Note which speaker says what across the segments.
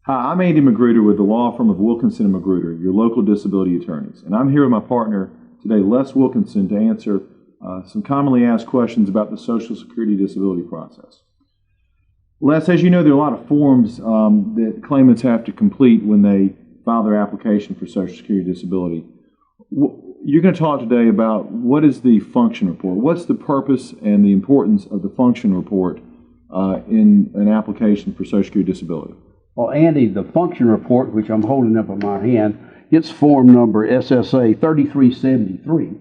Speaker 1: Hi, I'm Andy Magruder with the law firm of Wilkinson Magruder, your local disability attorneys. And I'm here with my partner today, Les Wilkinson, to answer some commonly asked questions about the Social Security disability process. Les, as you know, there are a lot of forms that claimants have to complete when they file their application for Social Security disability. You're going to talk today about what is the function report. What's the purpose and the importance of the function report in an application for Social Security disability?
Speaker 2: Well, Andy, the function report, which I'm holding up in my hand, it's form number SSA 3373.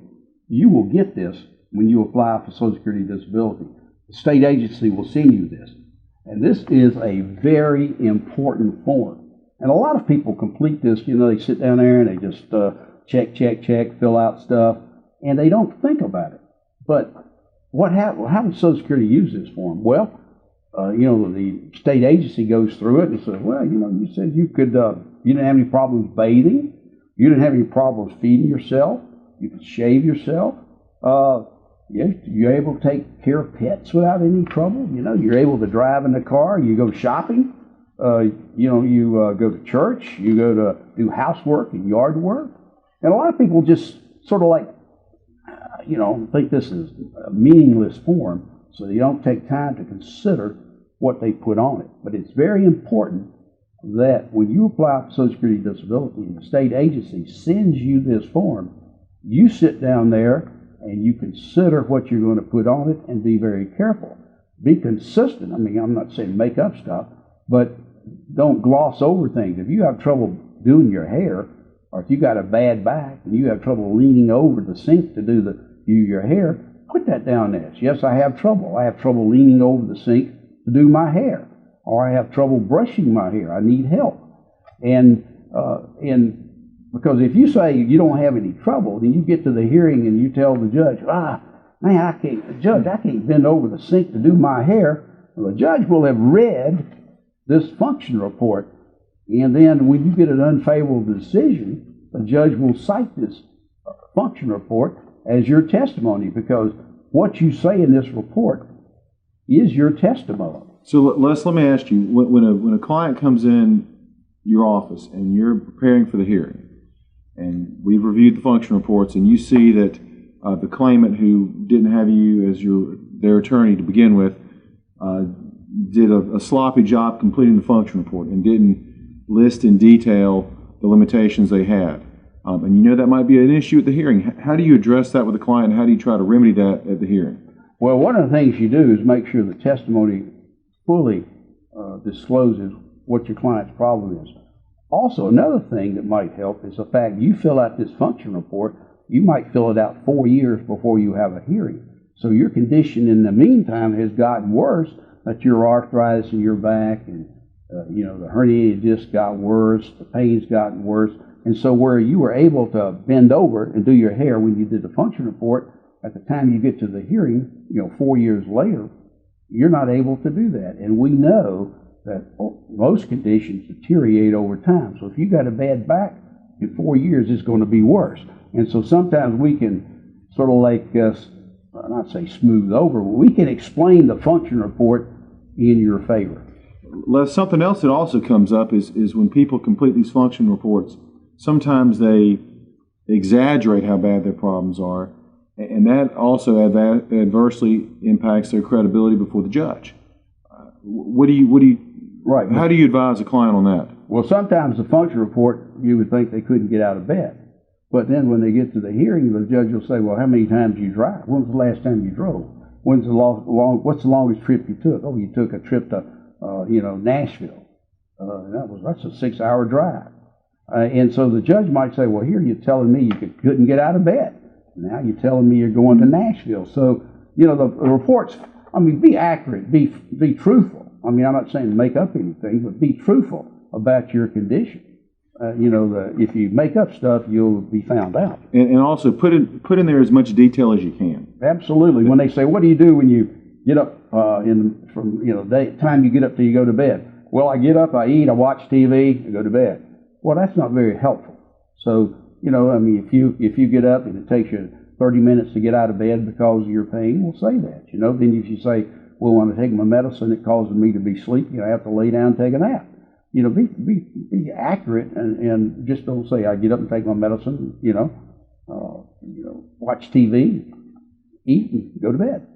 Speaker 2: You will get this when you apply for Social Security disability. The state agency will send you this. And this is a very important form. And a lot of people complete this, they sit down there and they just check, fill out stuff, and they don't think about it. But how would Social Security use this form? Well, the state agency goes through it and says, well, you said you didn't have any problems bathing, you didn't have any problems feeding yourself, you could shave yourself, you're able to take care of pets without any trouble, you're able to drive in the car, you go shopping, you go to church, you go to do housework and yard work. And a lot of people just sort of think this is a meaningless form, so they don't take time to consider what they put on it. But it's very important that when you apply for Social Security disability and the state agency sends you this form, you sit down there and you consider what you're going to put on it and be very careful. Be consistent. I'm not saying make up stuff, but don't gloss over things. If you have trouble doing your hair, or if you got a bad back and you have trouble leaning over the sink to do your hair, put that down there. Yes, I have trouble. I have trouble leaning over the sink to do my hair, or I have trouble brushing my hair. I need help. And because if you say you don't have any trouble, then you get to the hearing and you tell the judge, I can't bend over the sink to do my hair. Well, the judge will have read this function report, and then when you get an unfavorable decision, the judge will cite this function report as your testimony, because what you say in this report is your testimony.
Speaker 1: So Les, let me ask you, when a client comes in your office and you're preparing for the hearing, and we've reviewed the function reports, and you see that the claimant who didn't have you as their attorney to begin with did a sloppy job completing the function report and didn't list in detail the limitations they had, and that might be an issue at the hearing. How do you address that with the client? How do you try to remedy that at the hearing?
Speaker 2: Well, one of the things you do is make sure the testimony fully discloses what your client's problem is. Also, another thing that might help is the fact you fill out this function report, you might fill it out 4 years before you have a hearing. So your condition in the meantime has gotten worse, that your arthritis in your back and the herniated disc got worse, the pain's gotten worse. And so where you were able to bend over and do your hair when you did the function report, at the time you get to the hearing, 4 years later, you're not able to do that. And we know that most conditions deteriorate over time. So if you got a bad back, in 4 years it's going to be worse. And so sometimes we can sort of not say smooth over, but we can explain the function report in your favor.
Speaker 1: Les, something else that also comes up is when people complete these function reports, sometimes they exaggerate how bad their problems are, and that also adversely impacts their credibility before the judge.
Speaker 2: Right.
Speaker 1: How do you advise a client on that?
Speaker 2: Well, sometimes the function report, you would think they couldn't get out of bed. But then when they get to the hearing, the judge will say, well, how many times you drive? When's the last time you drove? What's the longest trip you took? Oh, you took a trip to, Nashville. That's a 6-hour drive. And so the judge might say, well, here you're telling me you couldn't get out of bed. Now you're telling me you're going to Nashville. So, the reports, be accurate, be truthful. I'm not saying make up anything, but be truthful about your condition. If you make up stuff, you'll be found out.
Speaker 1: And also put in there as much detail as you can.
Speaker 2: Absolutely. When they say, what do you do when you get up from the time you get up till you go to bed? Well, I get up, I eat, I watch TV, I go to bed. Well, that's not very helpful. So, if you get up and it takes you 30 minutes to get out of bed because of your pain, we'll say that. Then if you say, well, when I take my medicine, it causes me to be sleepy, I have to lay down and take a nap. You know, be accurate and just don't say, I get up and take my medicine, watch TV, eat, and go to bed.